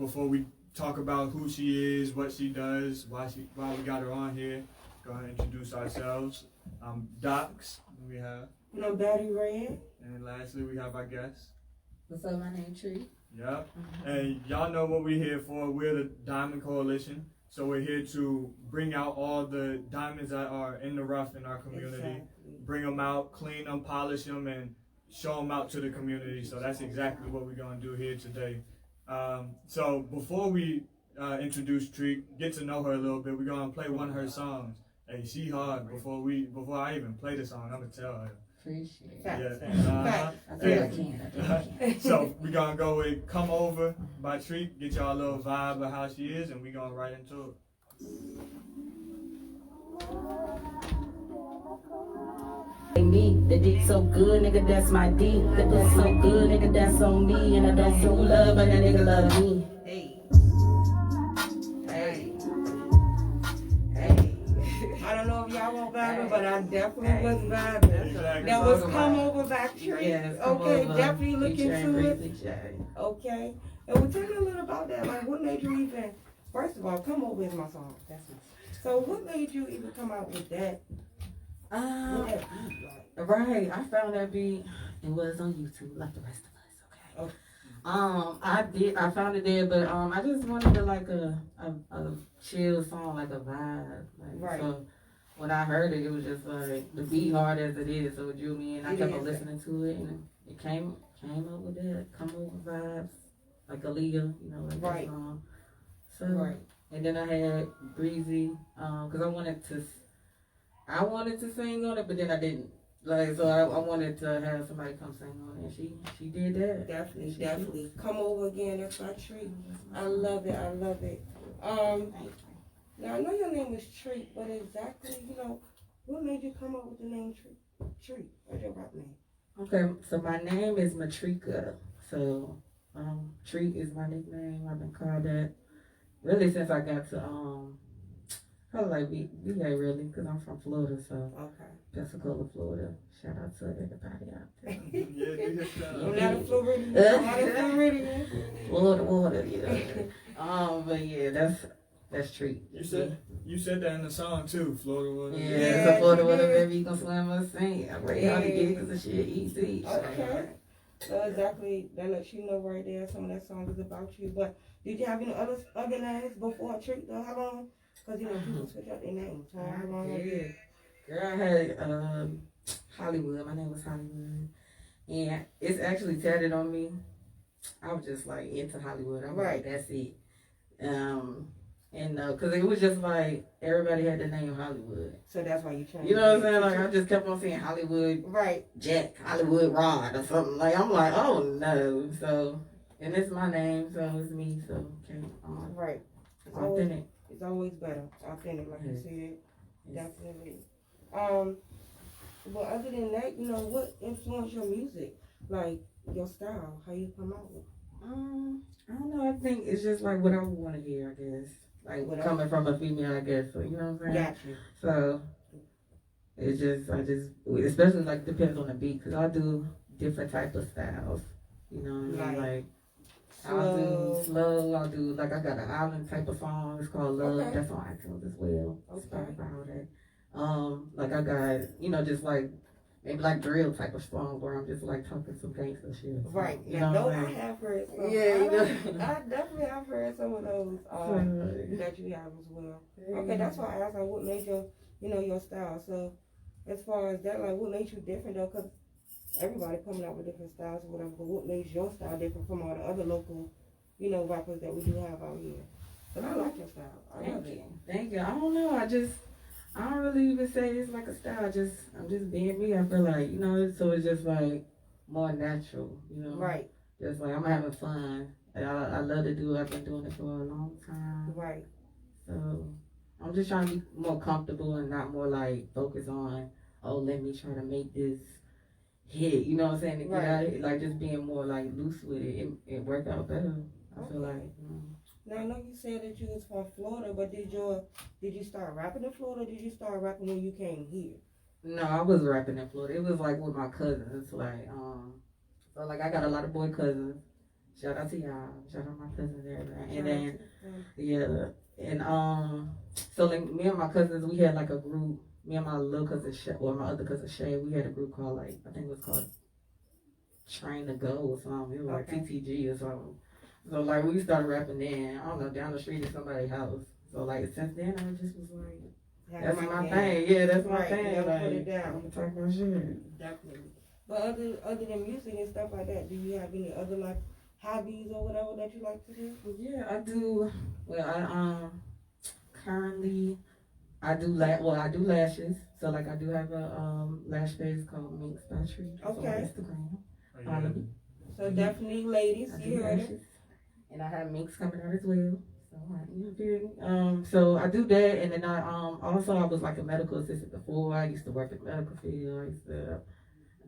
before we talk about who she is, what she does, why we got her on here, go ahead and introduce ourselves. Docs, we have. No, Daddy Red. And lastly, we have our guest. What's up, my name Treek. Yep. And y'all know what we're here for. We're the Diamond Coalition. So we're here to bring out all the diamonds that are in the rough in our community. Exactly. Bring them out, clean them, polish them, and show them out to the community. So that's exactly what we're going to do here today. So before we introduce Treek, get to know her a little bit, we're going to play one of her songs. Hey, she hard. Before I even play the song, I'm going to tell her. Appreciate it. Yeah. I feel I can. So we're going to go with Come Over by Treek, get y'all a little vibe of how she is, and we're going right into it. Me, the dick so good, nigga, that's my D. The pussy so good, nigga, that's on me. And I don't show love, but that nigga love me. Hey. Hey. Hey. I don't know if y'all want vibing, but I definitely was vibing. That was Come Over by Treek. Yes, okay, definitely look into it. it. Okay. And we'll tell you a little about that. Like, what made you even, first of all, Come Over is my song. That's my song. So what made you even come out with that? With that beat, like? Right, I found that beat. It was on YouTube, like the rest of us. Okay. I found it there, but I just wanted to like a chill song, like a vibe. Like, Right. So when I heard it, it was just like the beat hard as it is, so it drew me in. I kept on listening to it, and it came up with that Come Over vibes, like Aaliyah, you know, like Right. that song. So Right. and then I had Breezy, cause I wanted to sing on it, but then I didn't. Like, so I wanted to have somebody come sing on it, and she did that. Definitely, definitely. Come Over again, that's my Treek. I love it, I love it. Now I know your name is Treek, but exactly, you know, what made you come up with the name Treek? Treek, what's your rap name? Okay, so my name is Matrika. So, Treek is my nickname. I've been called that really since I got to, probably like VA really, because I'm from Florida, so. Okay. Pensacola, Florida. Shout out to everybody out there. I'm not a Floridian. I'm not a Floridian. Florida water, you know. But yeah, that's Treek. You said that in the song too, Florida Water. Yeah, it's a Florida water, baby. You can swim or sing. I'm ready how to get it, the shit easy. Okay. So exactly, that lets you know right there. Some of that song is about you. But did you have any other names before Treek? Though, how long? Because you know people switch out their names. So how long? Yeah. Girl, I had Hollywood. My name was Hollywood, and it's actually tatted on me. I was just like into Hollywood. I'm right. Like, that's it. And because it was just like everybody had the name Hollywood. So that's why you changed. You know what I'm saying? Like I just kept on saying Hollywood, right? Jack, Hollywood Rod, or something. Like I'm like, oh no. So and it's my name, so it's me. So okay, right. Authentic. It's always better, authentic, like you said. Yes. Definitely. But other than that, you know, what influenced your music? Like your style, how you come out with? I don't know. I think it's just like what I want to hear. I guess like coming from a female, I guess. So you know what I'm saying? Gotcha. So it's just especially like depends on the beat, because I do different type of styles. You know what I mean? Like I'll do slow. I'll do like I got an island type of song. It's called Love. Okay. That's on iTunes as well. Okay. Like I got, you know, just like maybe like drill type of song where I'm just like talking some gangster shit. Right. You know, no, I have heard some. Yeah, you know. I definitely have heard some of those that you have as well. Okay, that's why I asked like what made your style. So as far as that, like what made you different though? Because everybody coming out with different styles or whatever. But what makes your style different from all the other local, you know, rappers that we do have out here? But I like your style. Thank you. I don't know. I don't really even say it's like a style. I'm just being me. I feel like, you know, so it's just like more natural, you know. Right. Just like I'm having fun. And I love to do it. I've been doing it for a long time. Right. So I'm just trying to be more comfortable and not more like focus on, oh, let me try to make this hit. You know what I'm saying? To get out of it. Like just being more like loose with it. It worked out better. I feel like. Now I know you said that you was from Florida, but did you start rapping in Florida? Or did you start rapping when you came here? No, I was rapping in Florida. It was like with my cousins, like so like I got a lot of boy cousins, Shout out to y'all. Shout out my cousins and everything. And then, yeah. And, so like me and my cousins, we had like a group. Me and my little cousin, my other cousin Shay, we had a group called like, I think it was called Train to Go or something. It was like TTG or something. So like we started rapping then, I don't know, down the street at somebody's house. So like since then I just was like, that's my thing. Yeah, that's my thing. Like, like, put it down. I'm talking about shit. Definitely. But other than music and stuff like that, do you have any other like hobbies or whatever that you like to do? Yeah, I do. Well, I currently I do lashes. So like I do have a lash page called Vvs Presents on Instagram. Oh, yeah. So definitely, ladies, you heard it. And I have minks coming out as well. So I do that, and then I also I was like a medical assistant before. I used to work in the medical field. I used to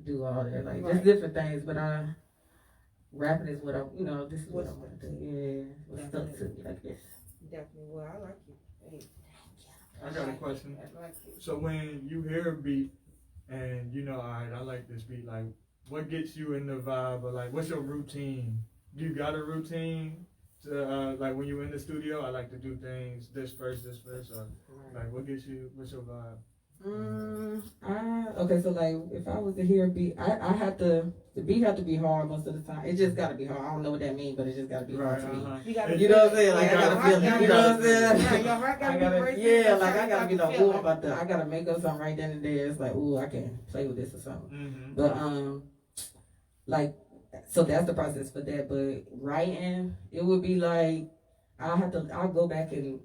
do all that, like just different things. But rapping is what this is what I want to do. Yeah, what's stuck to me like this. Definitely. Well, I like you. Hey. I got a question. I like you. So when you hear a beat and you know, all right, I like this beat, like what gets you in the vibe, or like what's your routine? Do you got a routine? To, like when you're in the studio, I like to do things this first, or like what's your vibe? Okay, so like if I was to hear a beat, the beat have to be hard most of the time. It just gotta be hard. I don't know what that means, but it just gotta be hard to me. You know what I'm saying? Like I gotta feel it. You know what I'm saying? I gotta be like, ooh, I gotta make up something right then and there. It's like, ooh, I can play with this or something. But so that's the process for that. But writing, it would be like I'll go back and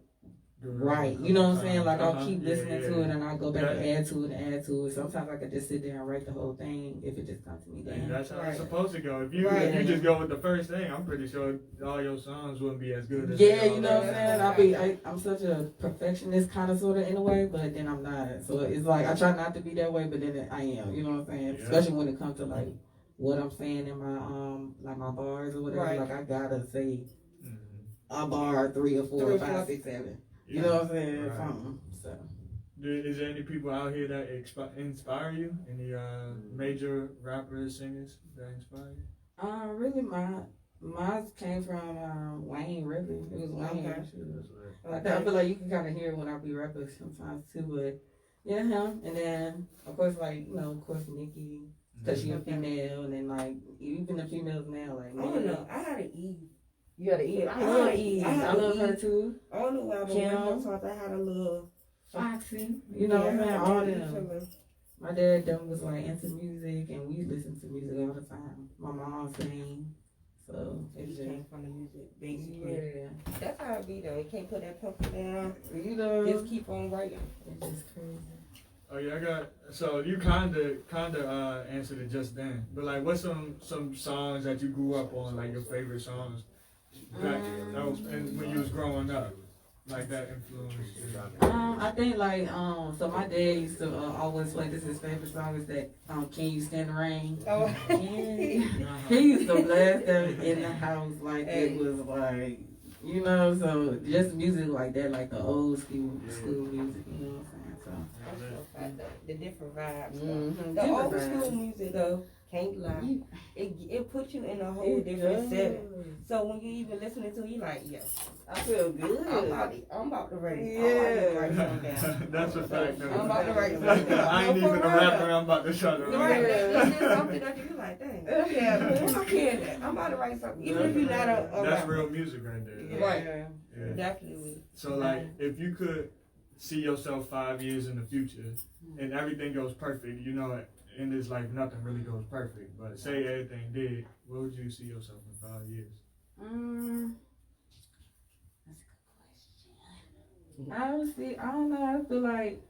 write. You know what I'm saying? Like I'll keep listening to it and I'll go back and add to it. Sometimes I could just sit there and write the whole thing if it just comes to me. Then that's how it's supposed to go. If you just go with the first thing, I'm pretty sure all your songs wouldn't be as good as you know what I'm saying? I'm such a perfectionist kind of sort of in a way, but then I'm not. So it's like I try not to be that way, but then I am. You know what I'm saying? Yeah. Especially when it comes to like what I'm saying in my like my bars or whatever. Like I gotta say a bar 3 or 4 or 5, 6, 7. You know what I'm saying? Right. Something. So. Is there any people out here that inspire you? Any major rappers, singers that inspire you? Really, mine came from Wayne. Really, it was Wayne. Okay. I feel like you can kind of hear it when I be rapping sometimes too. But yeah, him, and then of course, like of course, Nikki, because she's a female, and then like even the females now, like I don't know. I had an Eve. You had an Eve. I love Eve. I love her too. I don't know why, but when I had a little Foxy. You know what I'm saying? All them. My dad was like into music, and we listened to music all the time. My mom sang, so it just came from the music, basically. Yeah, that's how it be though. You can't put that pencil down. Just keep on writing. It's just crazy. Oh yeah, so you kinda answered it just then, but like what's some songs that you grew up on, like your favorite songs that was and when you was growing up, like that influence? I think like so my dad used to always play this. His favorite song is that Can You Stand the Rain? Oh. He used to blast that in the house like it was like so just music like that, like the old school music, you know what I'm saying? The different vibes. The old school music though, can't lie. It puts you in a whole different setting. So when you even listening to it, you like, yes, I feel good. I'm about to write. Yeah. That's a fact. I'm about to write something down. I ain't even a rapper. I'm about to shut up. Right. It's something that you like, dang. Yeah, I'm kidding that. I'm about to write something. Even if you're not a that's rapper. real music right there. Yeah. Right. Yeah. Definitely. So like, if you could see yourself 5 years in the future and everything goes perfect, in this life nothing really goes perfect, but say everything did, where would you see yourself in 5 years? That's a good question. Honestly, I don't know. I feel like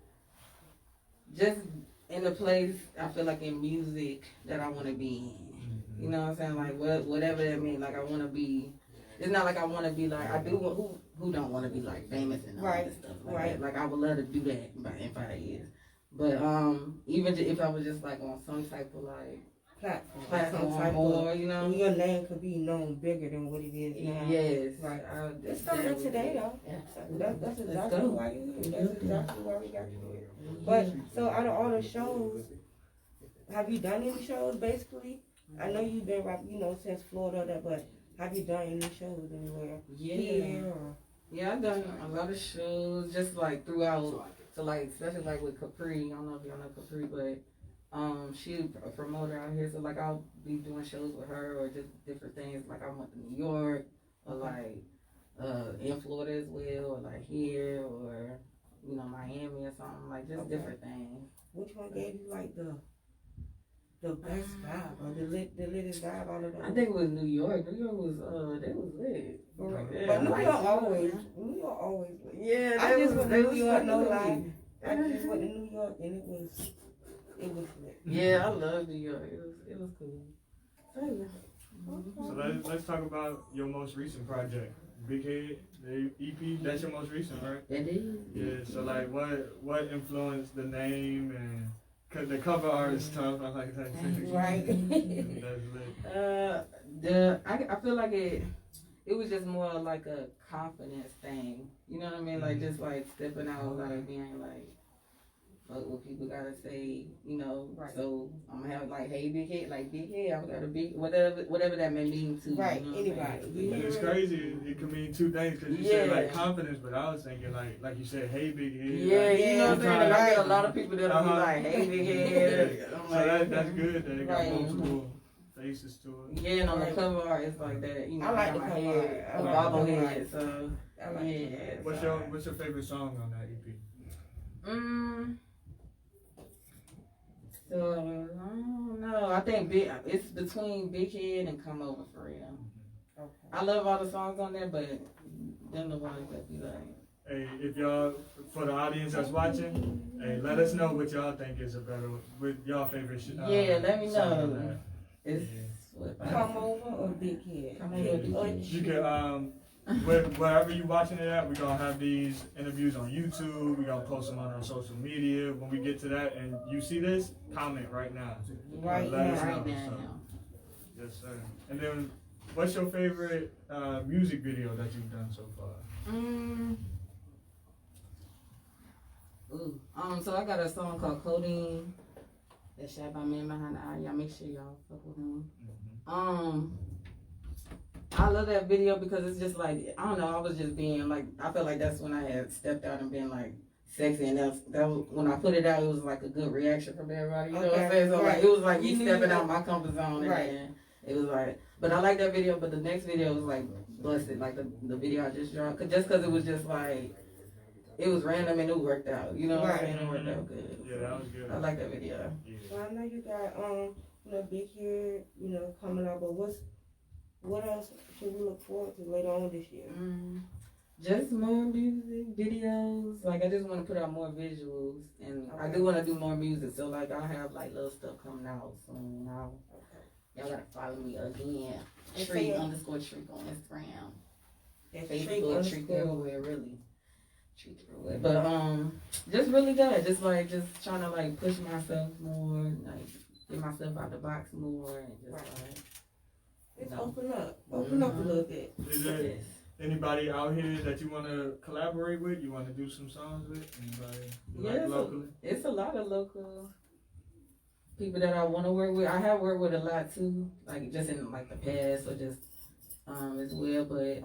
just in the place, I feel like in music that I want to be in. You know what I'm saying? Like whatever that means. Like I want to be. It's not like I want to be like I do. Who don't want to be like famous and all that stuff like that. Like I would love to do that in 5 years. But even if I was just like on some type of like platform or your name could be known bigger than what it is now. Yes. Right. It's starting today though. That's exactly why you're here. That's exactly why we got you here. But so out of all the shows, have you done any shows basically? I know you've been rapping, since Florida, but Have you done any shows anywhere? Yeah. Here or? Yeah, I've done a lot of shows, just like throughout. So like, especially like with Capri. I don't know if y'all know Capri, but she a promoter out here. So like, I'll be doing shows with her or just different things. Like I went to New York or like in Florida as well, or like here or Miami or something. Like just different things. Which one gave you like the best vibe or the littest vibe out of those? I think it was New York. New York was they was lit. Yeah. But New York always lit. Yeah, I just went to New York, no lie. I just went to New York and it was lit. Yeah, I love New York. It was cool. So let's talk about your most recent project, Big Head, the EP. That's your most recent, right? It is. Yeah. So like, what influenced the name and? Cause the cover art is tough. I like that too. Right. That's lit. I feel like it was just more like a confidence thing. You know what I mean? Like just like stepping out, like being like, fuck what people gotta say, Right. So I'm gonna have like, hey, big head, like big head. I got a big whatever that may mean to right. You know Anybody. And it's crazy. It can mean two things because you said like confidence, but I was thinking like you said, hey, big head. Yeah, like, you know what I'm saying? Like, I get a lot of people that'll be like, hey, big head. Yeah. I'm So like, that's good that it got Right. multiple faces to it. Yeah, and on the cover art, it's like that. I like got the my cover head, art. a I like the cover bobblehead. So I like yeah. What's your favorite song on that EP? So I don't know. I think it's between Big Head and Come Over for real. Okay. I love all the songs on there, but them the ones that be like. Hey, if y'all, for the audience that's watching, hey, let us know what y'all think is a better, with y'all favorite Yeah, let me song on know. that. It's Come Over or Big Head? Come Over, Big Head. You can wherever you watching it at, we're gonna have these interviews on YouTube. We're gonna post them on our social media. When we get to that and you see this, comment right now. Right Let us now. know. So, yes, sir. And then, what's your favorite music video that you've done so far? So I got a song called Codeine that's shot by Man Behind the Eye. Y'all make sure y'all fuck with him. I love that video because it's just like, I don't know, I was just being like, I felt like that's when I had stepped out and been like sexy, and that was when I put it out, it was like a good reaction from everybody, you know what I'm saying? So like, it was like me stepping out my comfort zone, and it was like, but I like that video, but the next video was like busted, like the video I just dropped, just cause it was just like, it was random and it worked out, you know what I'm saying? It worked out good. Yeah, that was good. I like that video. Yeah. So I know you got Big Head, coming up, but what else should we look forward to later on this year? Just more music videos. Like I just want to put out more visuals, and I do want to do more music. So like I'll have like little stuff coming out soon. Y'all gotta follow me again. Treek _Treek on Instagram. Facebook Treek everywhere, really. Treek everywhere. But just really good. Just trying to like push myself more, like get myself out the box more, and just like. Just open up a little bit. Is there anybody out here that you want to collaborate with? You want to do some songs with? Anybody like locally? It's a lot of local people that I want to work with. I have worked with a lot too, like just in like the past or just as well. But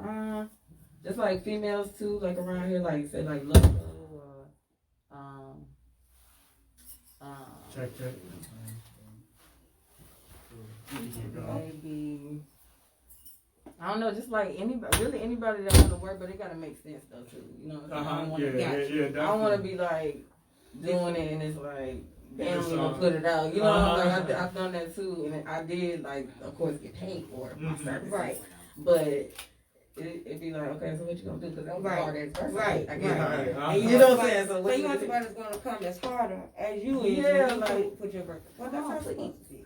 just like females too, like around here, like say like local or check. Maybe I don't know, just like anybody that want to work, but it gotta make sense though too. You know what I'm saying? I don't want to be like doing it and it's like damn, we gonna put it out. You know, like I've done that too, and I did like of course get paid for my services, right? But it'd be like, okay, so what you gonna do? Because that was hard as person. Right. And you know what I'm saying? So you want somebody that's gonna come as harder as you is. Yeah, like put your work. Well, that's how it's supposed to be.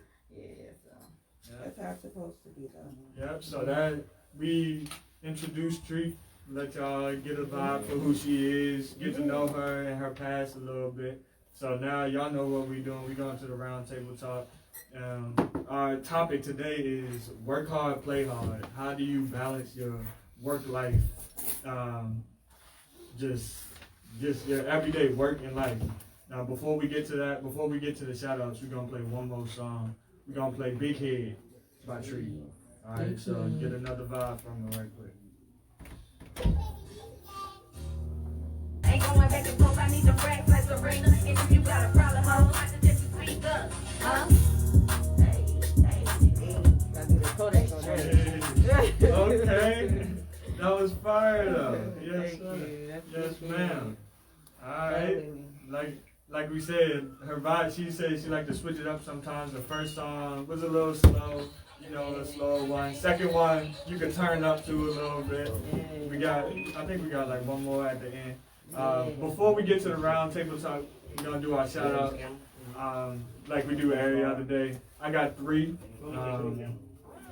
That's how it's supposed to be, though. Yep. So that we introduced Treek, let y'all get a vibe for who she is, get to know her and her past a little bit. So now y'all know what we're doing. We're going to the round table talk. Our topic today is work hard, play hard. How do you balance your work life, just your everyday work and life? Now, before we get to that, before we get to the shout outs, we're gonna play one more song. We're gonna play Big Head by Treek. Alright, so get another vibe from her right quick. Ain't going back and forth, I need the racks like Serena. And if you got a problem, ho, I suggest you speak up. Huh? Okay. That was fire though. Yes, sir. Yes, ma'am. Alright. Like we said, her vibe, she said she like to switch it up sometimes. The first song was a little slow, you know, a slower one. Second one, you could turn up to a little bit. I think we got like one more at the end. Before we get to the round table talk, we're gonna do our shout out, like we do every other day. I got 3.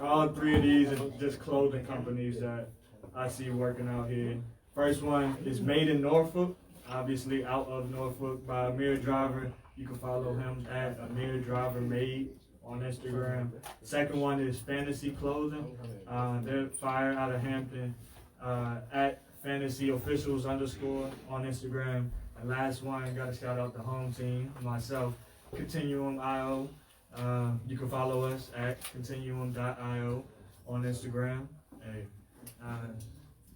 All 3 of these are just clothing companies that I see working out here. First one is Made in Norfolk. Obviously out of Norfolk by Amir Driver. You can follow him at Amir Driver Made on Instagram. The second one is Fantasy Clothing. They're fire out of Hampton at Fantasy Officials _ on Instagram. And last one, got to shout out the home team, myself, Continuum.io. You can follow us at Continuum.io on Instagram. Hey,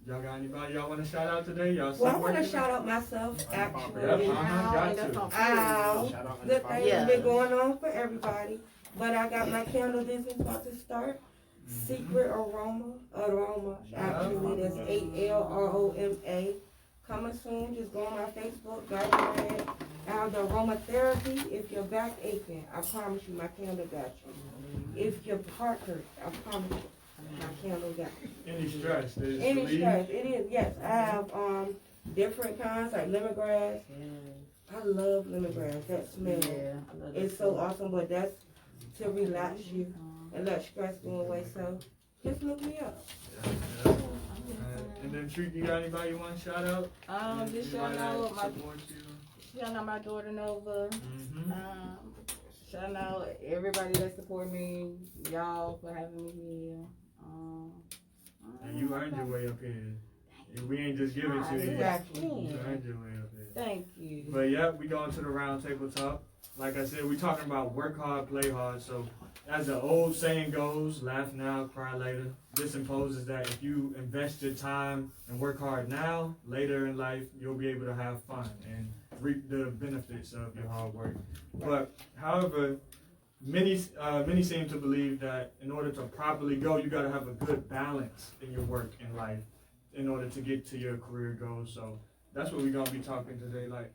y'all got anybody y'all want to shout out today? Y'all Well, I want to shout out myself, actually. Got to. Good things have been going on for everybody. But I got my candle business about to start. Secret Aroma, actually, that's ALROMA. Coming soon, just go on my Facebook, guys. I have the aromatherapy. If your back aching, I promise you, my candle got you. If your heart hurts, I promise you, my candle got you. Any stress? Any stress, it is, yes. I have different kinds, like lemongrass. I love lemongrass, that smell. It's so awesome, but that's to relax you and let stress go away, so just look me up. And then Treek, you got anybody you want to shout out? Just shout out my daughter Nova. Shout out everybody that support me, y'all for having me here. And you earned your way up here. We ain't just give it to you. Exactly. You earned your way up here. Thank you. But yeah, we going to the round table talk. Like I said, we talking about work hard, play hard. So as the old saying goes, laugh now, cry later. This imposes that if you invest your time and work hard now, later in life, you'll be able to have fun and reap the benefits of your hard work. But however, many seem to believe that in order to properly go, you got to have a good balance in your work and life in order to get to your career goals. So that's what we're going to be talking today. Like,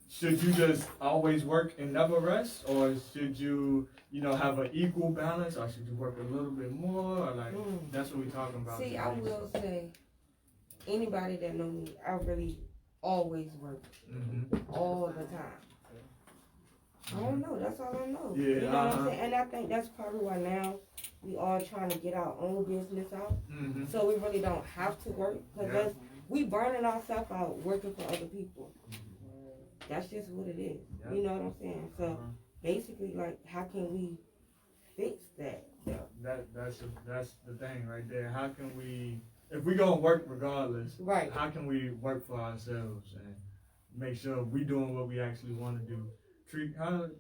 should you just always work and never rest, or should you, have an equal balance, or should you work a little bit more, or like, that's what we're talking about. See, today. I will say, anybody that know me, I really always work, all the time. I don't know, that's all I know. Yeah, you know what I'm saying? And I think that's probably why now we all trying to get our own business out, so we really don't have to work, because we burning ourselves out working for other people. That's just what it is. Yep. You know what I'm saying? So basically, like, how can we fix that? That's the thing right there. How can we, if we gonna work regardless, right? How can we work for ourselves and make sure we doing what we actually want to do? Treek,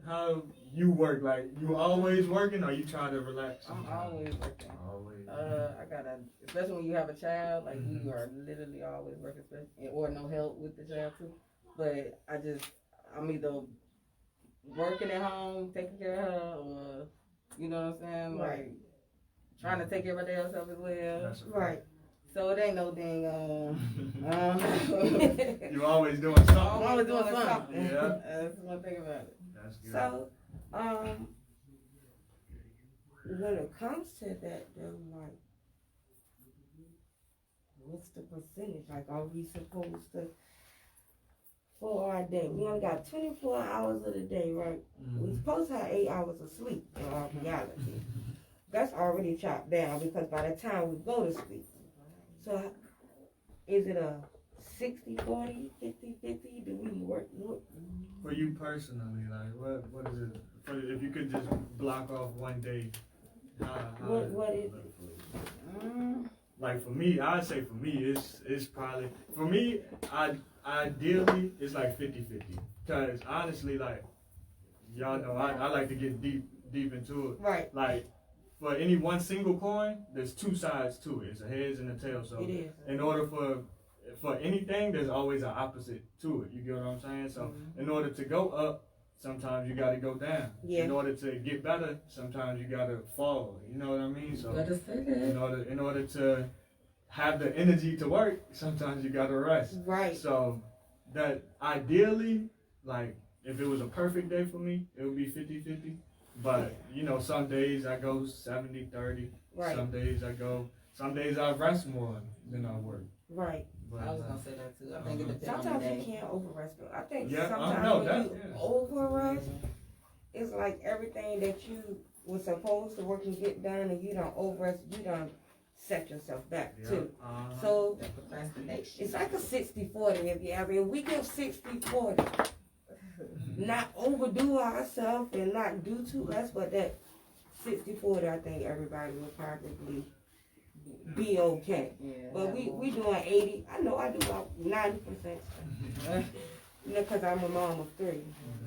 how you work? Like, you always working, or you try to relax? I'm always working. Always. Especially when you have a child, like you are literally always working, or no help with the child too. But I'm either working at home, taking care of her, or, you know what I'm saying? Right. Like, trying to take care of my damn self as well. That's right. So it ain't no dang, you always doing something. I'm always doing something. Yeah. That's one thing about it. That's good. So, when it comes to that, though, like, what's the percentage? Like, are we supposed to, for our day, we only got 24 hours of the day, right? We supposed to have 8 hours of sleep in our reality. That's already chopped down, because by the time we go to sleep, so is it a 60-40, 50-50? Do we work? For you personally, like, what is it? If you could just block off one day, what is it? Like, for me, I'd say for me, it's probably, for me, ideally, it's like 50-50. Because honestly, like, y'all know, I like to get deep into it. Right. Like, for any one single coin, there's two sides to it. It's a heads and a tail. So It is. in order for anything, there's always an opposite to it. You get what I'm saying? So in order to go up, sometimes you got to go down. Yeah. In order to get better, sometimes you got to fall. You know what I mean? So Better say that. in order to have the energy to work, sometimes you got to rest. Right. So that ideally, like if it was a perfect day for me, it would be 50-50. But you know, some days I go 70-30. Right. Some days I rest more than I work. Right. But, I was gonna say that too. I think it depends on the Sometimes you day. can't over rest. I think Yeah, sometimes no, when that- you yeah. over rest, it's like everything that you was supposed to work and get done, and you don't over rest, you don't set yourself back too. So That procrastination. it's like a 60-40 if you ever. If we give 60-40, not overdo ourselves and not do too less, but that 60-40, I think everybody will probably be okay. Yeah. But we doing 80. I know I do about 90%. You know, cause I'm a mom of 3.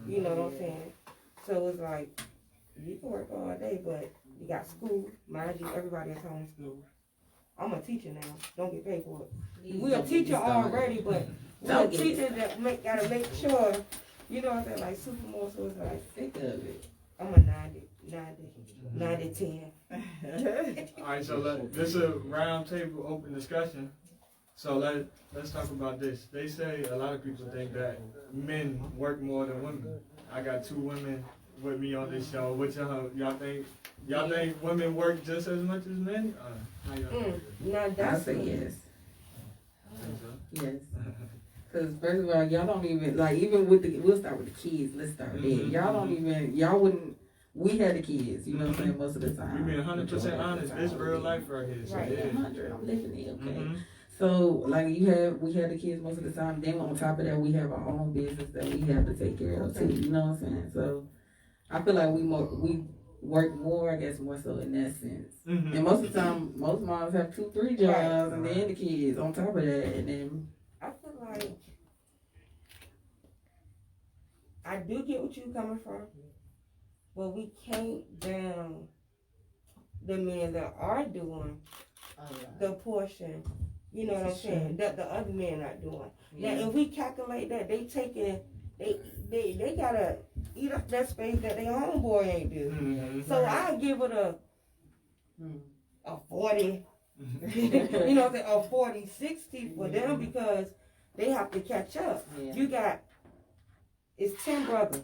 You know what I'm saying? So it's like you can work all day, but you got school. Mind you, everybody is homeschooled. I'm a teacher now. Don't get paid for it. We're a teacher already, but we're a teacher that gotta make sure. You know what I'm saying? Like Supermore, so it's like Sick of it. I'm a 90-10. All right, so this is a round table open discussion. So let's talk about this. They say a lot of people think that men work more than women. I got 2 women with me on this show. What y'all think women work just as much as men? How y'all think? Now I that's say yes. Think so? Yes. Because first of all, y'all don't even, like, even with we'll start with the kids. Let's start there. Y'all don't even, y'all wouldn't, we had the kids, you know what I'm saying, most of the time. We being 100% honest. It's real life right here. So Right. yeah. 100, I'm living it, okay? Mhm. So, like, we had the kids most of the time. Then on top of that, we have our own business that we have to take care of too. You know what I'm saying? So, I feel like we work more, I guess, more so in that sense. Mhm. And most of the time, most moms have 2-3 jobs, and then the kids on top of that, and then I feel like I do get what you're coming from, but we can't down the men that are doing the portion. You know what I'm saying? That the other men not doing. Yeah. Now, if we calculate that, they gotta eat up that space that their homeboy ain't do. Mhm. So I give it a 40. Mhm. You know, a 40-60 for them because they have to catch up. Yeah. You got, it's 10 brothers.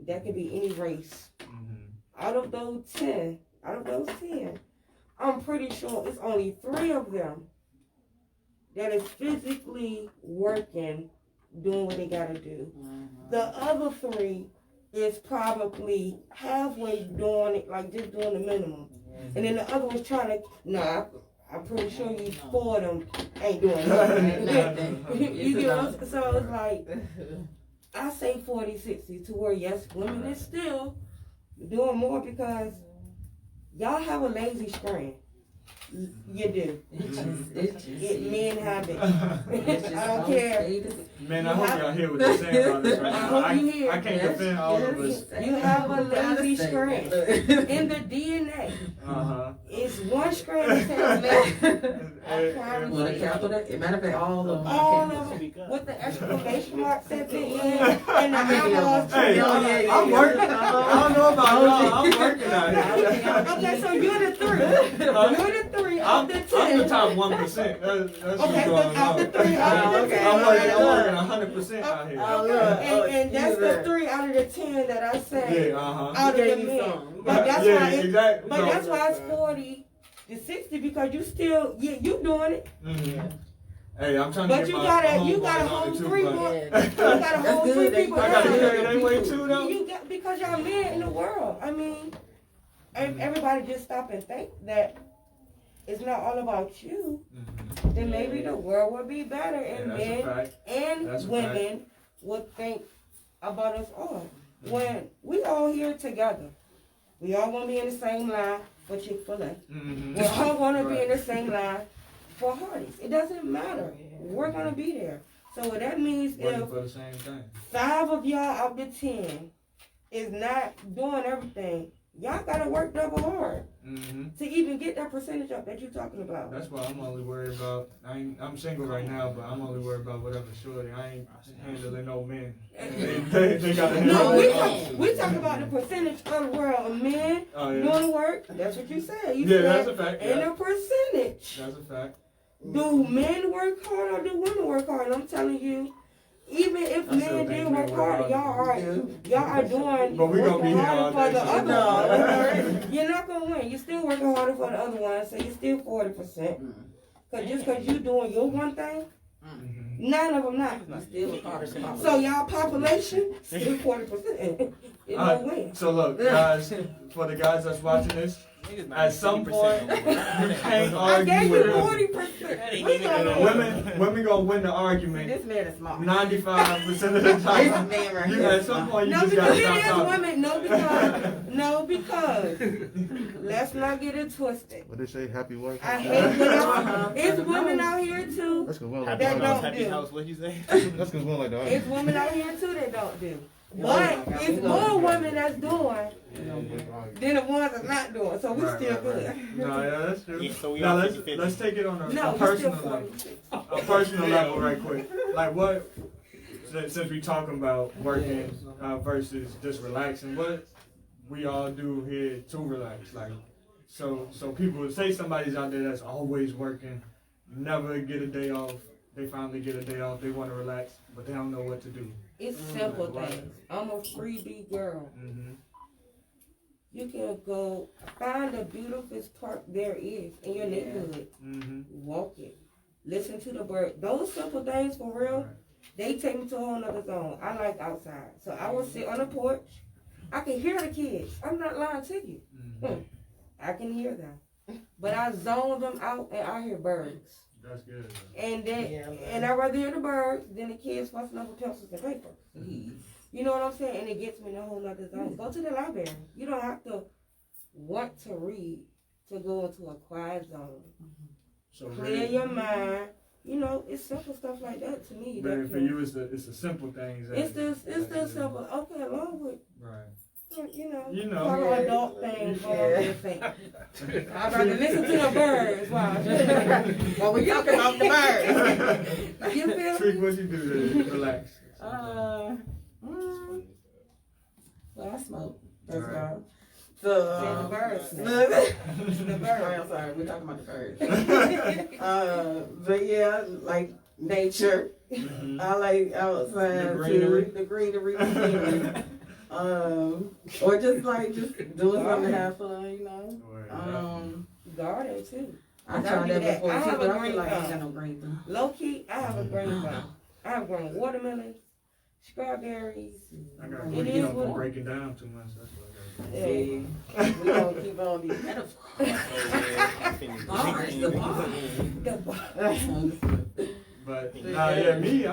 That could be any race. Mhm. Out of those 10, I'm pretty sure it's only 3 of them that is physically working, doing what they gotta do. The other 3 is probably halfway doing it, like just doing the minimum. And then the other one's trying to, I'm pretty sure you 4 of them ain't doing nothing. You get what I'm, so it's like, I say 40-60 to where yes, women is still doing more because y'all have a lazy strain. You do. it's just Men have it. it's just I don't care. Man, I hope y'all hear what they're saying about this right I now. hope you hear. I can't defend all of us. You have a lazy strand. In the DNA, Uh-huh. it's one strand that says left. I promise Well, the you. capital, matter of fact, all of them. All of them with the exclamation marks at the end and the eyeballs. Hey, I'm working. I don't know about y'all. I'm working out here. Okay, so you're the 3. You're the 3 of the 10. I'm the top 1%. That's Okay, what's so going out the on. 3 out of the 10. I'm working 100% out here. Okay, and that's the 3 out of the 10 that I said Yeah, uh-huh. out of the men. But that's why it, exactly. but that's why it's 40-60 because you still you doing it. Mhm. Hey, I'm trying to But get you my gotta homeboys hold on it too, 3 but- more. You gotta hold That's 3 good. people I gotta down. carry their weight too, though. You got because y'all men in the world. I mean, everybody just stop and think that it's not all about you. Mhm. Then maybe the world would be better, Yeah, and that's a men fact. and That's a women would think about us all. When we all here together, we all gonna be in the same line for Chick-fil-A. Mhm. We're all gonna be in Right. the same line for Hardee's. It doesn't matter. We're gonna be there. So what that means Working if for the same thing. 5 of y'all out the 10 is not doing everything, y'all gotta work double hard Mm-hmm. to even get that percentage up that you're talking about. That's why I'm only worried about. I'm single right now, but I'm only worried about whatever shorty. I ain't handling no men. They gotta handle No, we talk about the percentage of the world of men doing work. That's what you said. You said that's a fact. and a percentage. That's a fact. Do men work hard or do women work hard? And I'm telling you, even if men did work hard, y'all are doing But we gonna be here all harder for day, the so other one. You're not gonna win. You're still working harder for the other one, so you're still 40%. Cause you doing your one thing, none of them not. Still a part of the population. So y'all population still 40%. It no win. So look, guys, for the guys that's watching this, at some point you can't I gave argue you with 40%. women gonna win the argument. This man is smart. 95% of the time. Man right You, here. at some point you No, just because gotta it stop is talking. women. No, because let's not get it twisted. What they say, happy wife? I hate when it's women out here too That's gonna that like don't Happy do. house, what you say? That's gonna like that. It's women out here too that don't do. But it's more women that's doing than the ones that's not doing. So we still good. No, yeah, that's true. Yeah, so we Now all let's 50-50. let's take it on a No, we still personal 40. level. A personal level, right quick. Like what? Since we talking about working versus just relaxing, what we all do here to relax, like so people say somebody's out there that's always working, never get a day off. They finally get a day off. They want to relax, but they don't know what to do. It's simple things. I'm a freebie girl. Mm-hmm. You can go find the beautifulest park there is in your neighborhood. Mm-hmm. Walk it. Listen to the bird. Those simple things for real, they take me to a whole nother zone. I like outside. So I will sit on the porch. I can hear the kids. I'm not lying to you. Mm-hmm. I can hear them. But I zone them out and I hear birds. That's good. And then and I'd rather hear the birds than the kids fussing over pencils and paper. You know what I'm saying? And it gets me in a whole nother zone. Go to the library. You don't have to want to read to go into a quiet zone. So Clear really, your mind. You know, it's simple stuff like that to me. but that for can- you, it's the simple things. it's the simple. Okay, along with Right. you know, know. some adult things going on in the thing. I'd rather listen to the birds while Well, we talking about the birds. you feel Treek, me? what you do to relax? Well, I smoke. That's Right. all. The birds. The birds. I'm sorry, we're talking about the birds. But yeah, like nature. Mm-hmm. I like outside The greenery. too. The greenery. Or just doing something to have fun, you know. Garden too. I tried that before I too, have but a I green feel like I ain't thumb. got no green thumb. Low key, I have a green thumb. I have grown watermelons, strawberries. I got It you is don't what- break it down too much. That's what I got. See, we gonna keep on these The bar. But yeah, me,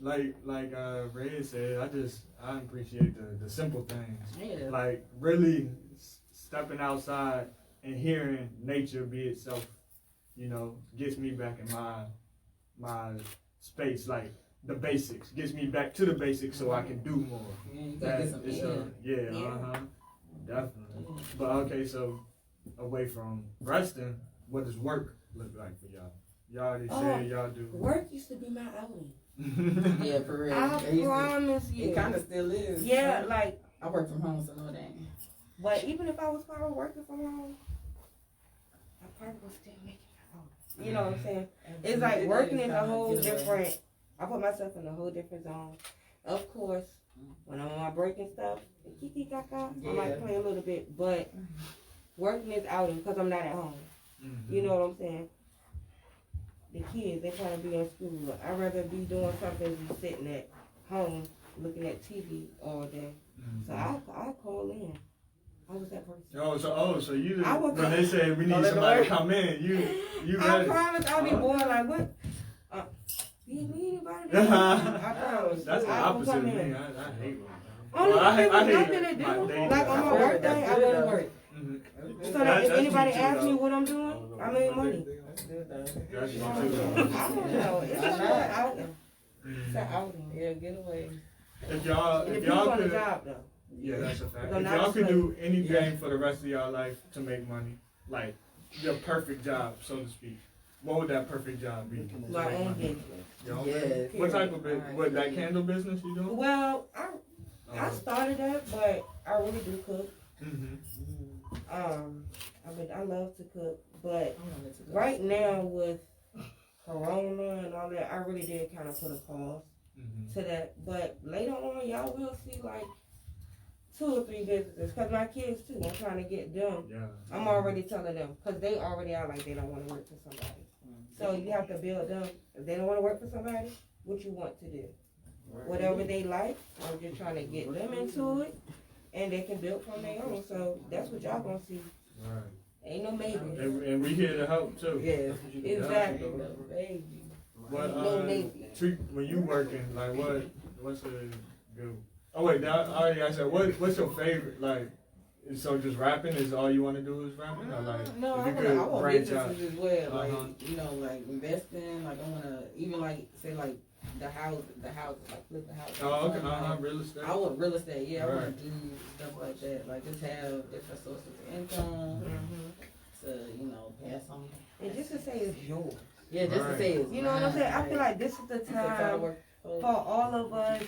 like Red said, I appreciate the simple things. Yeah. Like really stepping outside and hearing nature be itself, gets me back in my space. Like the basics gets me back to the basics so I can do more. Yeah, you gotta get some Definitely. But okay, so away from resting, what does work look like for y'all? Y'all already said y'all do. Work used to be my outing. Yeah, for real. I promise you. It kind of still is. Yeah, like, I work from home, so no that. but even if I was probably working from home, I probably would still make it out. You know what I'm saying? It's like working is a whole different. I put myself in a whole different zone. Of course, when I'm on my break and stuff, kiki kaka, I might play a little bit, but working is outing because I'm not at home. Mm-hmm. You know what I'm saying? The kids, they trying to be in school. I'd rather be doing something than sitting at home looking at TV all day. So I call in. I was that person. So you I would when they say we need somebody to come in, you I ready? promise I'll be bored like what? Do you need anybody? I promise. That's the I will opposite come of me. in. I hate one. Only Well, I if there's hate nothing to my do. day Like on my job. birthday, I go to work. Mm-hmm. So that if anybody asks me what I'm doing, I make money. That's me I too. don't know. It's just an outing. It's an outing. Yeah, get away. If y'all It if depends y'all on the could job though. Yeah, that's a fact. So If now y'all it's could like- do anything for the rest of your life to make money, like your perfect job, so to speak, what would that perfect job be? To My make own money? business. Your own Yes. business? What type of business? Alright, What, that yeah. candle business you doing? Well, I started that, but I really do cook. I love to cook, but right now with Corona and all that, I really did kind of put a pause to that. But later on, y'all will see like 2 or 3 businesses. Cause my kids too, I'm trying to get them. Yeah. I'm already telling them, cause they already are like they don't want to work for somebody. So you have to build them. If they don't want to work for somebody, what you want to do? Whatever they like, I'm just trying to get them into it, and they can build from their own. So that's what y'all gonna see. Right. Ain't no maybe. And we here to help too. Yes. Exactly. But No maybe. Treek, when you working, like what's the do? Oh wait, I already asked that. What's your favorite? Like, so just rapping is all you want to do is rapping, or like No, if I you could want branch out? businesses as well. Like Uh-huh. you know, like investing. Like I wanna even like say like the house, like flip the house. Oh, okay. Like, Real estate. I want real estate. Yeah, I want Right. to do stuff like that. Like just have different sources of income to pass on. And just to say it's yours. Yeah, just Right. to say it's You know what I'm saying? I feel mine. like this is the It's a lot of time work. for all of us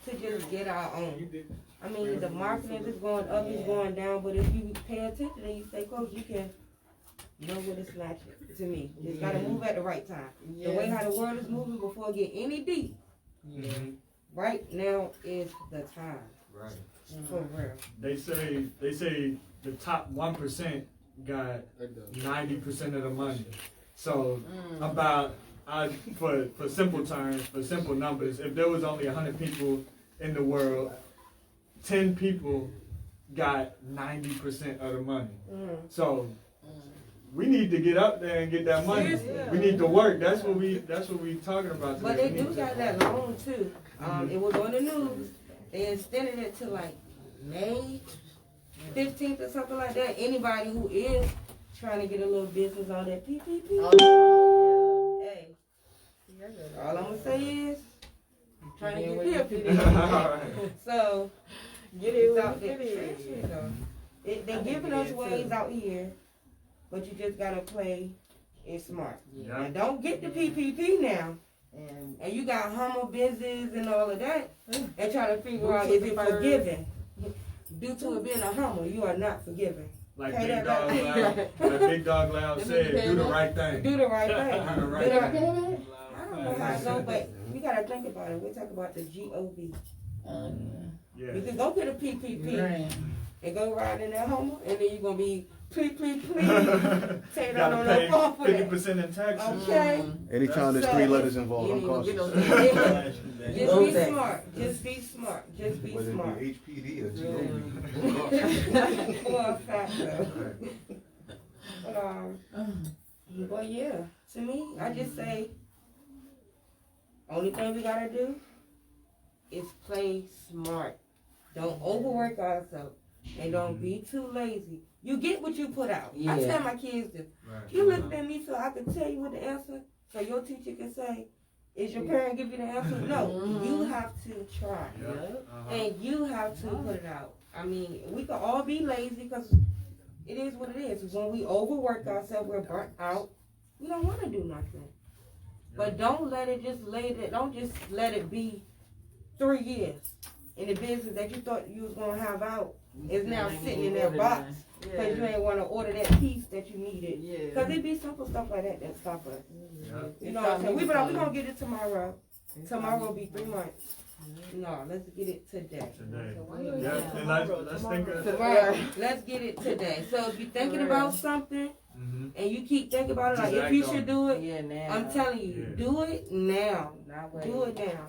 to just get our own. I mean, the marketing is going up, it's going down, but if you pay attention and you stay close, you can know where to snatch it. To me, just gotta move at the right time. The way how the world is moving before it get any deep, right now is the time. Right. For real. They say the top 1% got 90% of the money. So about for simple terms, for simple numbers, if there was only 100 people in the world, 10 people got 90% of the money. So we need to get up there and get that money. Seriously. We need to work. That's what we talking about today. But they We do need to- got that loan too. It was on the news. They extended it to like May 15th or something like that. Anybody who is trying to get a little business on that PPP. Hey, all I'm gonna say is trying to get PPP. So Get it's it out there. with it. They're giving us ways out here, but you just gotta play it smart. Yeah. And don't get the PPP now. And you got Hummer business and all of that, and try to figure out is it forgiven. Due to it being a Hummer, you are not forgiven. Like Pay Big that Dog back. Loud, like Big Dog Loud said, do the right thing. Do the right thing. Do the right Do the- thing. I don't know how it go, but we gotta think about it. We talk about the GOV. Yeah. You can go get a PPP Right. and go ride in that Hummer, and then you're gonna be please, take it Gotta on pay that phone for that. 50% in taxes. Okay. Anytime there's So- 3 letters involved, You I'm ain't gonna get cautious. no Just be smart. Just be smart. Just be Whether smart. it be HPD or GOV. For a fact, though. But yeah, to me, I just say, only thing we gotta do is play smart. Don't overwork ourselves and don't be too lazy. You get what you put out. I Yeah. tell my kids this. Right. You looked at me so I could tell you what the answer, so your teacher can say, is your parent give you the answer? No, you have to try. Yeah. Uh-huh. And you have to put it out. I mean, we can all be lazy because it is what it is. When we overwork ourselves, we're burnt out. We don't want to do nothing. But don't let it just don't just let it be 3 years. And the business that you thought you was going to have out is now sitting in that box because you ain't want to order that piece that you needed. Because it be simple stuff like that stop us. Yeah. You know what I'm saying? We're going to get it tomorrow. Tomorrow will be 3 months. No, let's get it today. Today. Yeah. And let's think of Tomorrow, let's get it today. So if you're thinking about something and you keep thinking about it, like Just if you act on should it. do it, Yeah, now. I'm telling you, Yeah. do it now. Not Do it now.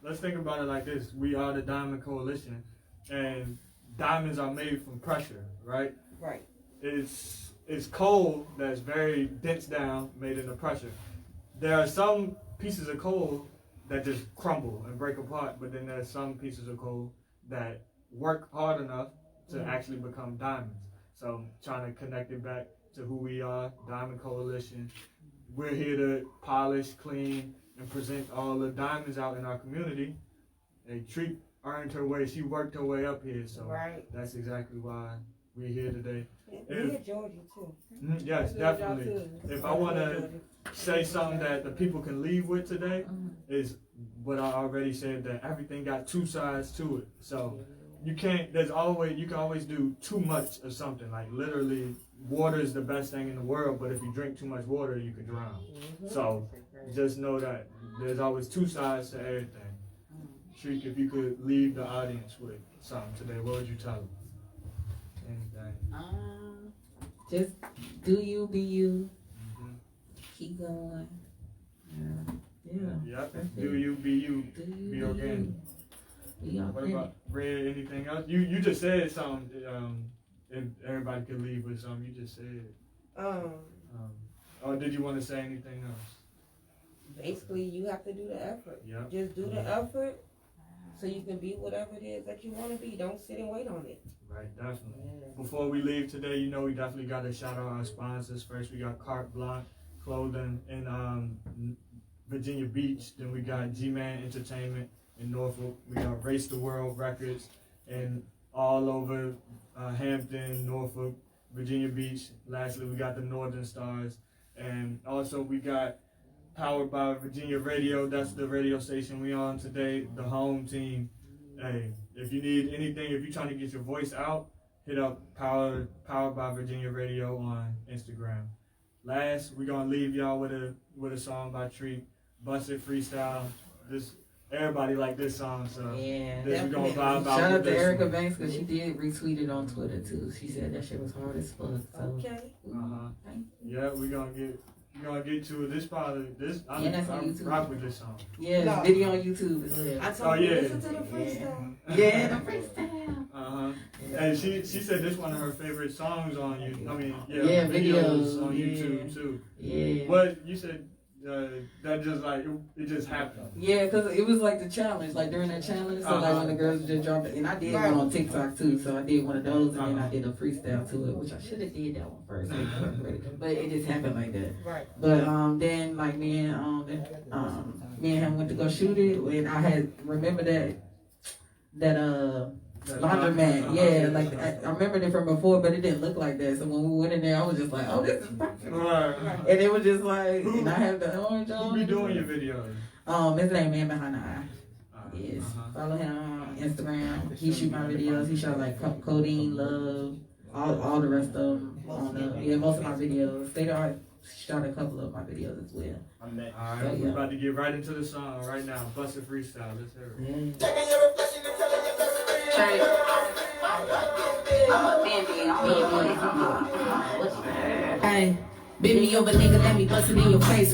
Let's think about it like this. We are the Diamond Coalition, and diamonds are made from pressure, right? Right. It's coal that's very dense down, made into pressure. There are some pieces of coal that just crumble and break apart, but then there's some pieces of coal that work hard enough to actually become diamonds. So trying to connect it back to who we are, Diamond Coalition. We're here to polish, clean, and present all the diamonds out in our community. Hey, Treek earned her way. She worked her way up here, so Right. that's exactly why we're here today. We in Georgia too. Yes, definitely. If I want to say something that the people can leave with today, is what I already said, that everything got two sides to it. So you can always do too much of something. Like literally, water is the best thing in the world, but if you drink too much water, you can drown. So just know that there's always two sides to everything. Treek, if you could leave the audience with something today, what would you tell them? Anything. Just do you, be you, Mm-hmm. keep going. Yeah. Yep. That's Do it. you, be you, Do you, be organic. Be What authentic. about Red? Anything else? You just said something. If everybody could leave with something, you just said. Or did you want to say anything else? Basically, you have to do the effort. Yep. Just do the effort so you can be whatever it is that you want to be. Don't sit and wait on it. Right, definitely. Before we leave today, we definitely got to shout out our sponsors. First, we got Carte Blanche Clothing in Virginia Beach. Then we got G-Man Entertainment in Norfolk. We got Race the World Records and all over Hampton, Norfolk, Virginia Beach. Lastly, we got the Northern Stars. And also we got Powered by Virginia Radio. That's the radio station we on today, the home team. Hey, if you need anything, if you're trying to get your voice out, hit up Powered by Virginia Radio on Instagram. Last, we're gonna leave y'all with a song by Treek, Busted Freestyle. Everybody like this song, so Yeah. we're gonna vibe out Shout with out to this Erica one. Banks because she did retweet it on Twitter too. She said that shit was hard as fuck. So. Okay. Yeah, we're gonna get to it. This probably Yeah, that's on I YouTube. rock with this song. Yeah, No. video on YouTube as well. I told Oh, you yeah. listen to the freestyle. Yeah, the freestyle. And she said this one of her favorite songs on you. I mean, Yeah, videos videos, on yeah. YouTube too. Yeah. But you said that just like it just happened. Yeah, because it was like the challenge, like during that challenge. So like when the girls just dropped it, and I did one on TikTok too. So I did one of those, and then I did a freestyle to it, which I should have did that one first, but it just happened like that. Right. But then like me and him went to go shoot it, and I had remember that laundromat. Yeah, like I remembered it from before, but it didn't look like that. So when we went in there, I was just like, oh, this is perfect. Right. And it was just like, and I have the orange on. Who be doing your videos? His name Man Behind the Eye. Yes. Follow him on Instagram. He shoot my videos. He shot like Codeine, Love, all the rest of them. Most of my videos. They shot a couple of my videos as well. Alright, So, we're yeah. about to get right into the song right now. Busted Freestyle. Let's hear it. Hey, bend me over, nigga, let me bust it in your face.